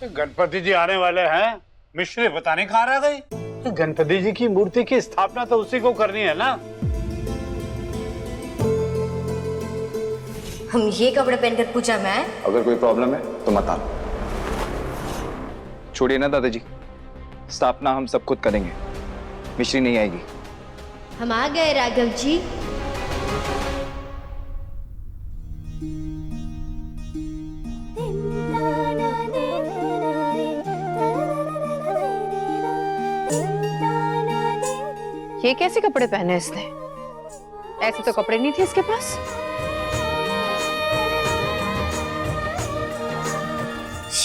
गणपति जी आने वाले हैं, मिश्री पता नहीं कहाँ रह गई। गणपति जी की मूर्ति की स्थापना तो उसी को करनी है ना। हम ये कपड़े पहनकर पूजा में आए। अगर कोई प्रॉब्लम है तो मत आना। छोड़िए ना दादाजी, स्थापना हम सब खुद करेंगे, मिश्री नहीं आएगी। हम आ गए राघव जी। ये कैसे कपड़े पहने इसने? ऐसे तो कपड़े नहीं थे इसके पास।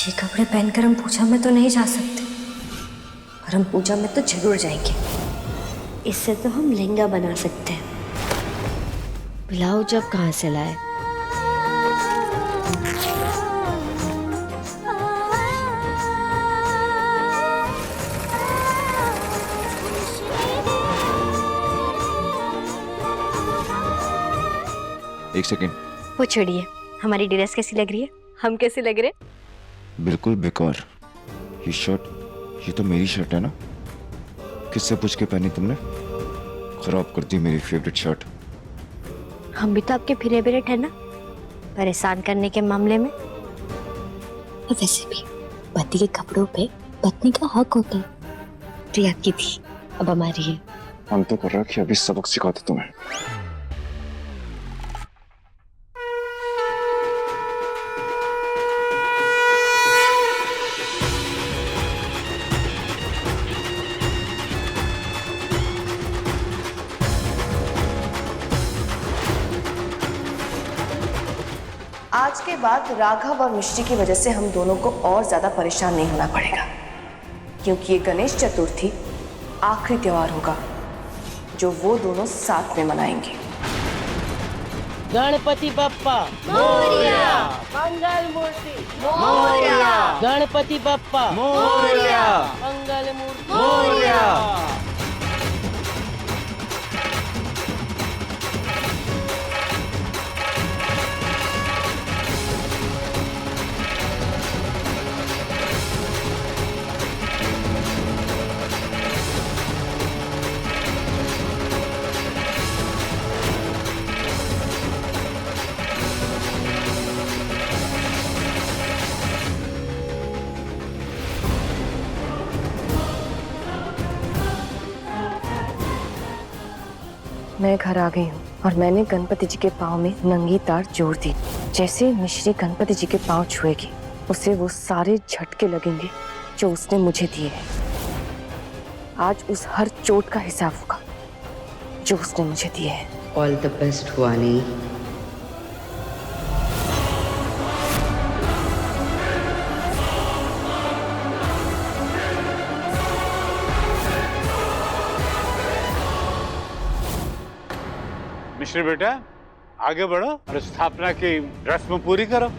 ये कपड़े पहनकर हम पूजा में तो नहीं जा सकते, पर हम पूजा में तो जरूर जाएंगे। इससे तो हम लहंगा बना सकते हैं। ब्लाउज अब कहाँ से लाए? एक सेकेंड। वो छोड़िए, हमारी ड्रेस कैसी लग रही है? हम कैसे लग रहे? बिल्कुल बेकार। ये शर्ट, ये तो मेरी शर्ट है ना? किससे पूछ के पहनी तुमने? खराब कर दी मेरी फेवरेट शर्ट। हम भी तो आपके फेवरेट है ना, परेशान करने के मामले में। और वैसे भी पति के कपड़ों पे पत्नी का हक होता है। प्रिया की थी, अब हमारी है। हम तो कर रहा कि अभी सबक सिखाते तुम्हें। आज के बाद राघव और मिश्री की वजह से हम दोनों को और ज्यादा परेशान नहीं होना पड़ेगा, क्योंकि ये गणेश चतुर्थी आखिरी त्योहार होगा जो वो दोनों साथ में मनाएंगे। गणपति बप्पा मोरया, मंगल मूर्ति मोरया, गणपति बप्पा मोरया, मंगल मूर्ति मोरया। मैं घर आ गई हूँ और मैंने गणपति जी के पाँव में नंगी तार जोड़ दी। जैसे मिश्री गणपति जी के पाँव छुएगी, उसे वो सारे झटके लगेंगे जो उसने मुझे दिए हैं। आज उस हर चोट का हिसाब होगा जो उसने मुझे दिए हैं। ऑल द बेस्ट हुआनी। मिश्री बेटा, आगे बढ़ो और स्थापना की रस्म पूरी करो।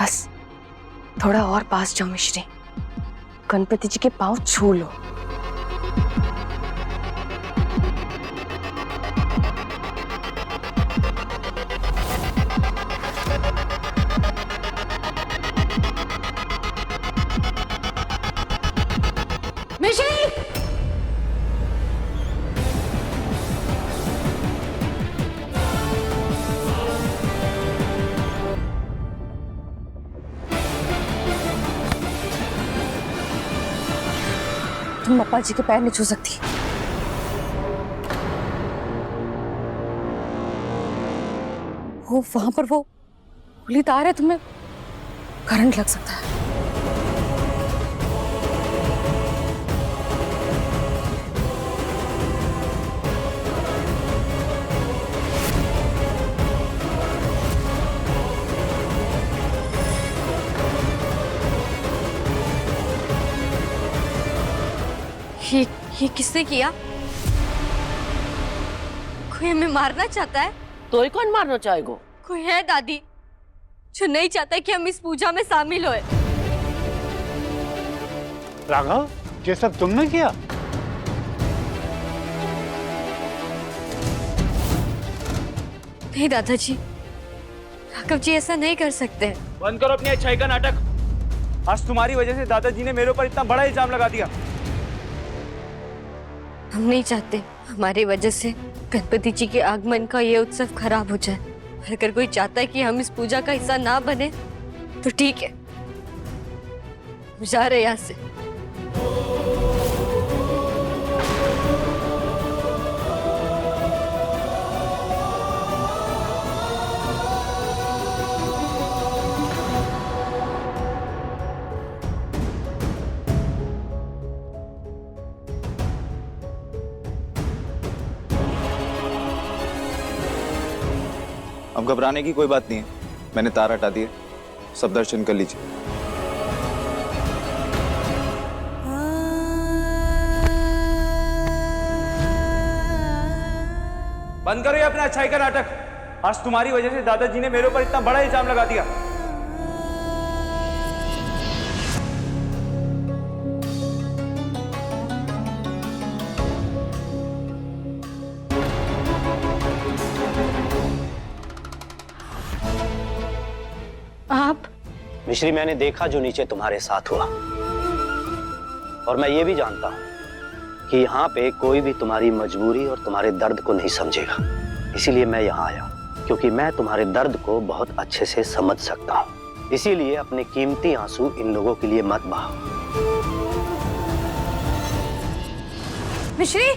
बस थोड़ा और पास जाओ मिश्री, गणपति जी के पांव छू लो। तुम अप्पा जी के पैर नहीं छू सकती। वो वहां पर वो खुली तार है, तुम्हें करंट लग सकता है। ये किसने किया? कोई हमें मारना चाहता है? तो ही कौन मारना चाहेगो? कोई है दादी जो नहीं चाहता कि हम इस पूजा में शामिल होए? राघव, ये सब तुमने किया? नहीं दादाजी, राघव जी ऐसा नहीं कर सकते। बंद करो अपनी अच्छाई का नाटक। आज तुम्हारी वजह से दादाजी ने मेरे ऊपर इतना बड़ा इल्जाम लगा दिया। हम नहीं चाहते हमारी वजह से गणपति जी के आगमन का ये उत्सव खराब हो जाए। और अगर कोई चाहता है कि हम इस पूजा का हिस्सा ना बने तो ठीक है, जा रहे यहाँ से। अब घबराने की कोई बात नहीं है, मैंने तार हटा दिए, सब दर्शन कर लीजिए। बंद करो ये अपना अच्छाई का नाटक। आज तुम्हारी वजह से दादाजी ने मेरे ऊपर इतना बड़ा इल्जाम लगा दिया। आप? मिश्री, मैंने देखा जो नीचे तुम्हारे साथ हुआ, और मैं ये भी जानता हूं कि यहाँ पे कोई भी तुम्हारी मजबूरी और तुम्हारे दर्द को नहीं समझेगा। इसीलिए मैं यहाँ आया हूँ, क्योंकि मैं तुम्हारे दर्द को बहुत अच्छे से समझ सकता हूँ। इसीलिए अपने कीमती आंसू इन लोगों के लिए मत बहाओ। मिश्री,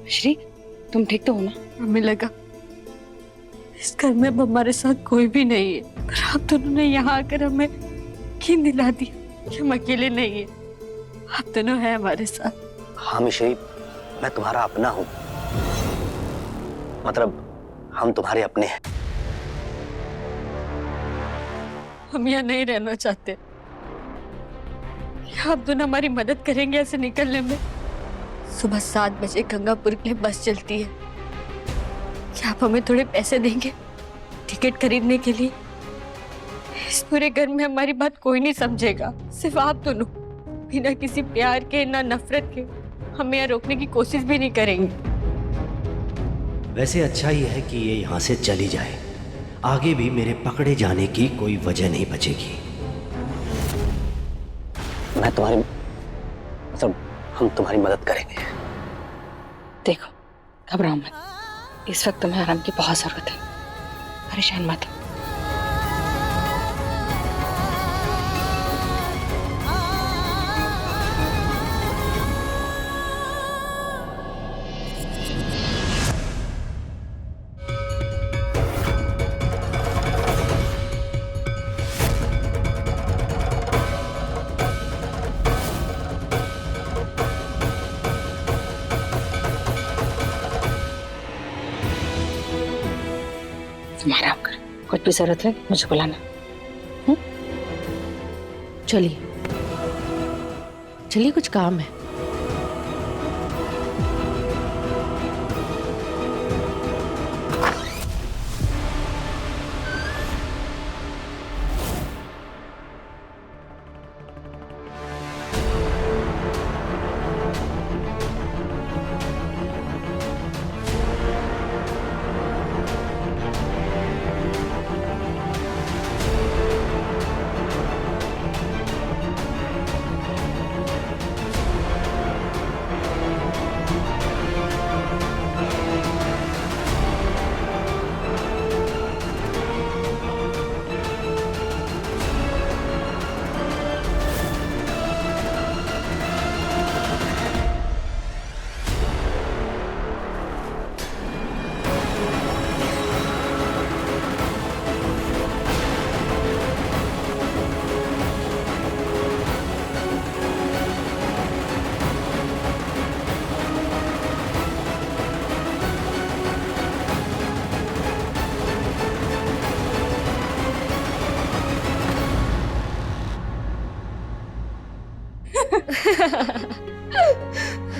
मिश्री, तुम ठीक तो हो ना? हमें लगा इस घर में अब हमारे साथ कोई भी नहीं है, पर आप दोनों ने यहाँ आकर हमें यकीन दिला दिया कि हम अकेले नहीं है। आप दोनों हैं हमारे साथ। हाँ मिश्री, मैं तुम्हारा अपना हूँ, मतलब हम तुम्हारे अपने हैं। हम यहाँ नहीं रहना चाहते। क्या आप दोनों हमारी मदद करेंगे ऐसे निकलने में? सुबह 7 बजे गंगापुर के लिए बस चलती है। क्या आप हमें थोड़े पैसे देंगे टिकट खरीदने के लिए? इस पूरे घर में हमारी बात कोई नहीं समझेगा, सिर्फ आप दोनों। बिना किसी प्यार के, ना नफरत के, हमें यहाँ रोकने की कोशिश भी नहीं करेंगे। वैसे अच्छा ही है कि ये यहाँ से चली जाए, आगे भी मेरे पकड़े जाने की कोई वजह नहीं बचेगी। मैं तुम्हारी, मतलब हम तुम्हारी मदद करेंगे। देखो, घबराओ मत, इस वक्त तुम्हें आराम की बहुत जरूरत है, परेशान मत हो। तुम आराम करो, कुछ भी जरूरत है मुझे बुलाना। चलिए चलिए, कुछ काम है।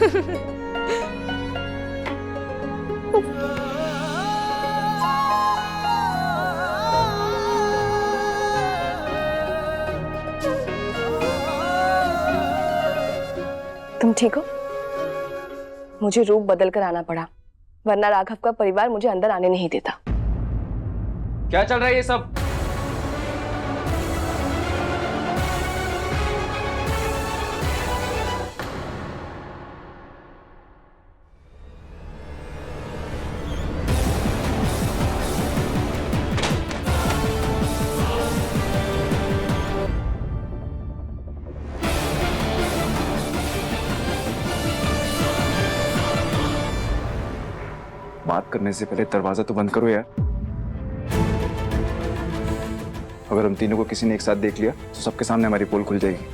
तुम ठीक हो? मुझे रूप बदल कर आना पड़ा, वरना राघव का परिवार मुझे अंदर आने नहीं देता। क्या चल रहा है ये सब? बात करने से पहले दरवाजा तो बंद करो यार। अगर हम तीनों को किसी ने एक साथ देख लिया तो सबके सामने हमारी पोल खुल जाएगी।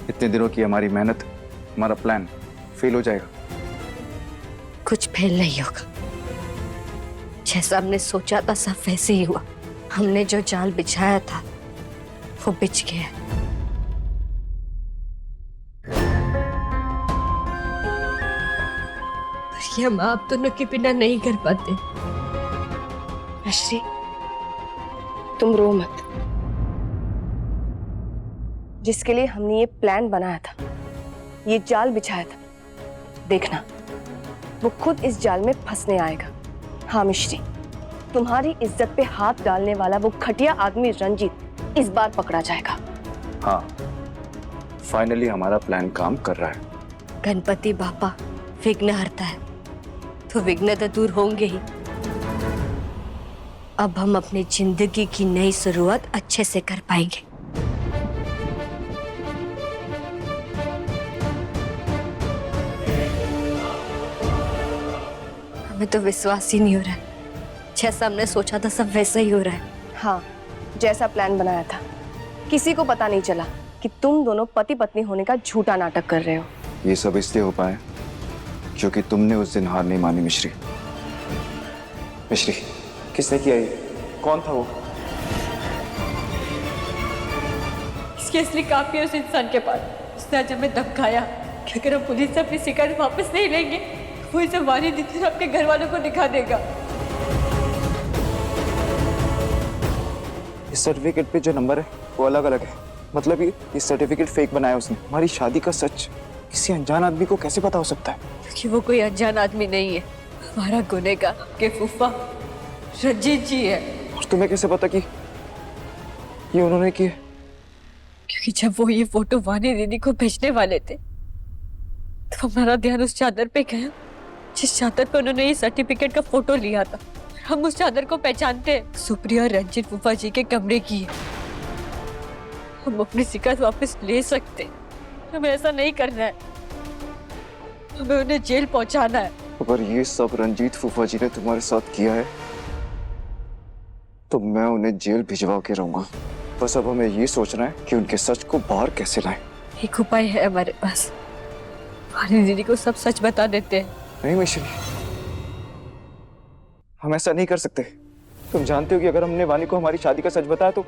इतने दिनों की हमारी मेहनत, हमारा प्लान फेल हो जाएगा। कुछ फेल नहीं होगा, जैसा हमने सोचा था सब वैसे ही हुआ। हमने जो जाल बिछाया था वो बिछ गया। पर ये हम आप दोनों के बिना नहीं कर पाते। मिश्री, तुम रो मत। जिसके लिए हमने ये प्लान बनाया था, ये जाल बिछाया था, देखना वो खुद इस जाल में फंसने आएगा। हाँ मिश्री, तुम्हारी इज्जत पे हाथ डालने वाला वो घटिया आदमी रंजीत इस बार पकड़ा जाएगा। हाँ, फाइनली हमारा प्लान काम कर रहा है। गणपति बापा विघ्न हरता है, तो विघ्न तो दूर होंगे ही। अब हम अपनी जिंदगी की नई शुरुआत अच्छे से कर पाएंगे। हमें तो विश्वास ही नहीं हो रहा है, जैसा हमने सोचा था सब वैसा ही हो रहा है। हाँ, जैसा प्लान बनाया था, किसी को पता नहीं चला कि तुम दोनों पति पत्नी होने का झूठा नाटक कर रहे हो। ये सब इसलिए हो पाया क्योंकि तुमने उस दिन हार नहीं मानी मिश्री। मिश्री, किसने किया ये? कौन था वो? इसके असली काफी है उस इंसान के पास। उसने आज हमें धमकाया कि अगर हम पुलिस से अपनी शिकायत वापस नहीं लेंगे वो इसे वारी दीदी और अपने घर वालों को दिखा देगा। इस सर्टिफिकेट पे जो नंबर है वो अलग अलग है। मतलब ये सर्टिफिकेट फेक बनाया उसने। हमारी शादी का सच किसी अनजान आदमी को कैसे पता हो सकता है? कि वो कोई अनजान आदमी नहीं है, हमारा गुनहगार के फूफा रंजीत जी है। और तुम्हें कैसे पता कि ये उन्होंने किया? क्योंकि जब वो ये फोटो वानी दीदी को भेजने वाले थे तो हमारा ध्यान उस चादर पे गया जिस चादर पे उन्होंने ये सर्टिफिकेट का फोटो लिया था। हम उस चादर को पहचानते हैं, सुप्रिया और रंजीत फूफा जी के कमरे की है। हम अपनी शिकायत वापस ले सकते हैं, हमें ऐसा नहीं करना है, हमें उन्हें जेल पहुंचाना है। अगर ये सब रंजीत फूफा जी ने तुम्हारे साथ किया है तो मैं उन्हें जेल भिजवा के रहूंगा। बस अब हमें ये सोचना है कि उनके सच को बाहर कैसे लाएं। एक उपाय है हमारे पास, वानी दीदी को सब सच बता देते हैं। नहीं मिश्री, हम ऐसा नहीं कर सकते। तुम जानते हो कि अगर हमने वानी को हमारी शादी का सच बताया तो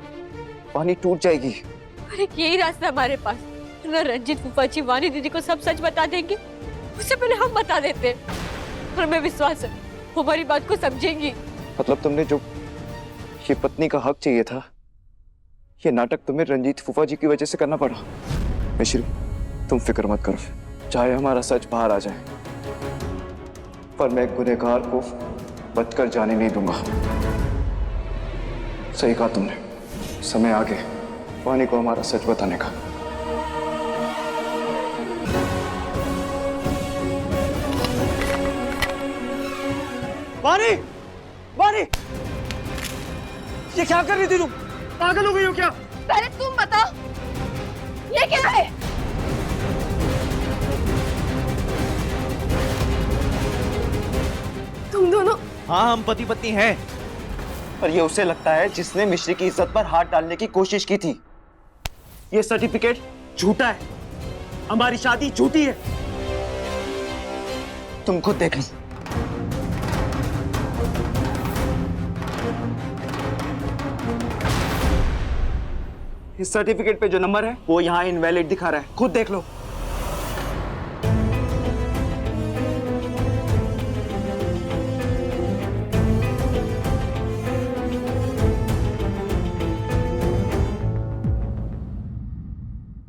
वानी टूट जाएगी। अरे यही रास्ता हमारे पास। ना रंजीत फूफा जी वानी दीदी को सब सच बता देंगे, उससे पहले हम बता देते हैं। और हमें विश्वास है वो हमारी बात को समझेंगी। मतलब तुमने जो ये पत्नी का हक चाहिए था, ये नाटक तुम्हें रंजीत फूफा जी की वजह से करना पड़ा। मिश्री, तुम फिक्र मत करो, चाहे हमारा सच बाहर आ जाए पर मैं गुनहगार को बचकर जाने नहीं दूंगा। सही कहा तुमने, समय आ गया वानी को हमारा सच बताने का। वानी! वानी! ये क्या कर रही थी तुम? पागल हो गई हो क्या? पहले तुम बताओ, ये क्या है? तुम दोनों? हाँ, हम पति पत्नी हैं। पर ये उसे लगता है जिसने मिश्री की इज्जत पर हाथ डालने की कोशिश की थी। ये सर्टिफिकेट झूठा है, हमारी शादी झूठी है। तुम खुद देख लो। इस सर्टिफिकेट पे जो नंबर है वो यहाँ इनवैलिड दिखा रहा है, खुद देख लो।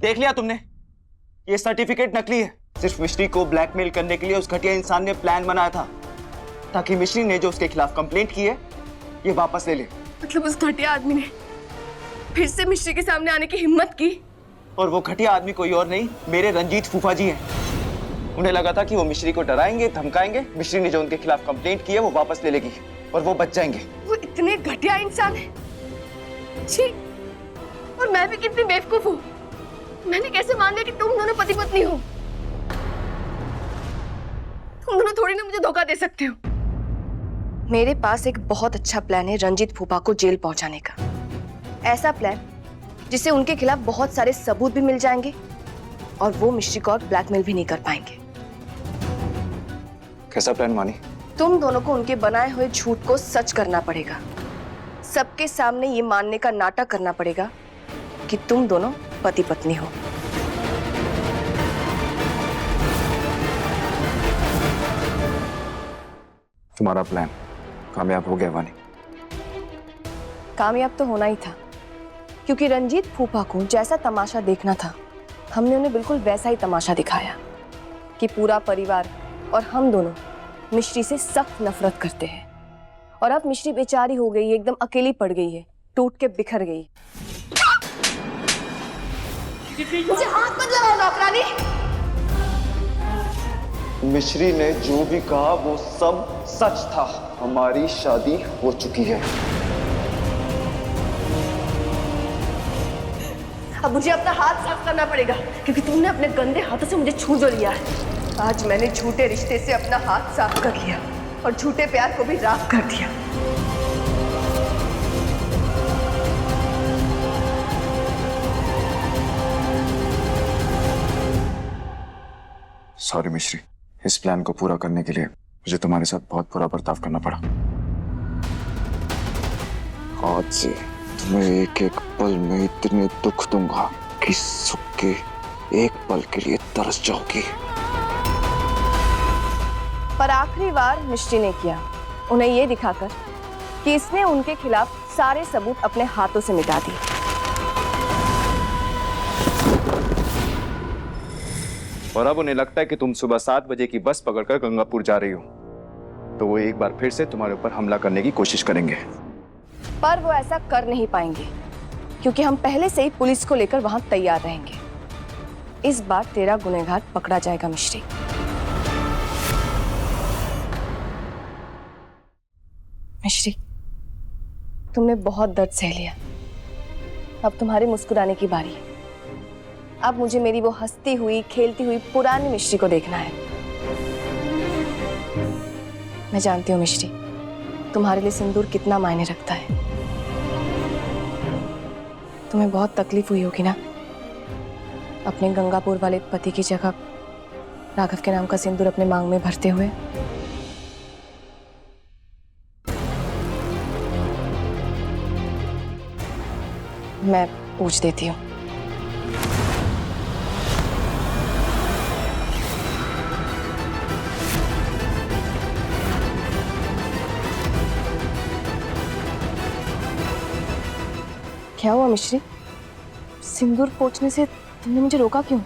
देख लिया तुमने? ये सर्टिफिकेट नकली है। सिर्फ मिश्री को ब्लैकमेल करने के लिए उस घटिया इंसान ने प्लान बनाया था, ताकि मिश्री ने जो उसके खिलाफ कंप्लेंट की है ये वापस ले ले। मतलब उस घटिया आदमी ने फिर से मिश्री के सामने आने की हिम्मत की? और वो घटिया आदमी कोई और नहीं, मेरे रंजीत फूफा जी हैं। उन्हें लगा था कि वो मिश्री को डराएंगे, धमकाएंगे, मिश्री ने जो उनके खिलाफ कंप्लेंट की है वो वापस ले लेगी और वो बच जाएंगे। वो इतने घटिया इंसान है? छी! और मैं भी कितनी बेवकूफ हूँ। मैंने कैसे मान लिया कि तुम दोनों पति पत्नी हो? तुम दोनों थोड़ी ना मुझे धोखा दे सकते हो। मेरे पास एक बहुत अच्छा प्लान है रंजीत फूफा को जेल पहुंचाने का। ऐसा प्लान जिससे उनके खिलाफ बहुत सारे सबूत भी मिल जाएंगे और वो मिश्री को और ब्लैकमेल भी नहीं कर पाएंगे। कैसा प्लान मानी? तुम दोनों को उनके बनाए हुए झूठ को सच करना पड़ेगा। सबके सामने ये मानने का नाटक करना पड़ेगा कि तुम दोनों पति पत्नी हो। तुम्हारा प्लान कामयाब हो गया वानी। कामयाब तो होना ही था, क्योंकि रंजीत फूफा को जैसा तमाशा देखना था हमने उन्हें बिल्कुल वैसा ही तमाशा दिखाया कि पूरा परिवार और हम दोनों मिश्री से सख्त नफरत करते हैं। और अब मिश्री बेचारी हो गई है, एकदम अकेली पड़ गई है, टूट के बिखर गई। मुझे हाथ मत लगाओ नौकरानी। मिश्री ने जो भी कहा वो सब सच था। हमारी शादी हो चुकी है। अब मुझे अपना हाथ साफ करना पड़ेगा, क्योंकि तुमने अपने गंदे हाथों से मुझे छू जो लिया है। आज मैंने झूठे रिश्ते से अपना हाथ साफ कर लिया और झूठे प्यार को भी राख कर दिया। सॉरी मिश्री, इस प्लान को पूरा करने के लिए मुझे तुम्हारे साथ बहुत बुरा बर्ताव करना पड़ा। आज से तुम्हें एक एक पल में इतने दुख दूंगा कि सुख के एक पल के लिए तरस जाओगी। पर आखिरी बार मिश्री ने किया, उन्हें यह दिखाकर कि इसने उनके खिलाफ सारे सबूत अपने हाथों से मिटा दिए। और अब उन्हें लगता है कि तुम सुबह 7 बजे की बस पकड़कर गंगापुर जा रही हो, तो वो एक बार फिर से तुम्हारे ऊपर हमला करने की कोशिश करेंगे। पर वो ऐसा कर नहीं पाएंगे, क्योंकि हम पहले से ही पुलिस को लेकर वहां तैयार रहेंगे। इस बार तेरा गुनहगार पकड़ा जाएगा मिश्री। मिश्री, तुमने बहुत दर्द सह लिया, अब तुम्हारे मुस्कुराने की बारी है। अब मुझे मेरी वो हंसती हुई खेलती हुई पुरानी मिश्री को देखना है। मैं जानती हूँ मिश्री, तुम्हारे लिए सिंदूर कितना मायने रखता है। तुम्हें बहुत तकलीफ हुई होगी ना अपने गंगापुर वाले पति की जगह राघव के नाम का सिंदूर अपने मांग में भरते हुए। मैं पूछ देती हूँ। क्या हुआ मिश्री? सिंदूर पोंछने से तुमने मुझे रोका क्यों?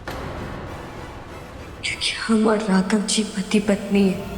क्योंकि हम और राघव जी पति पत्नी है।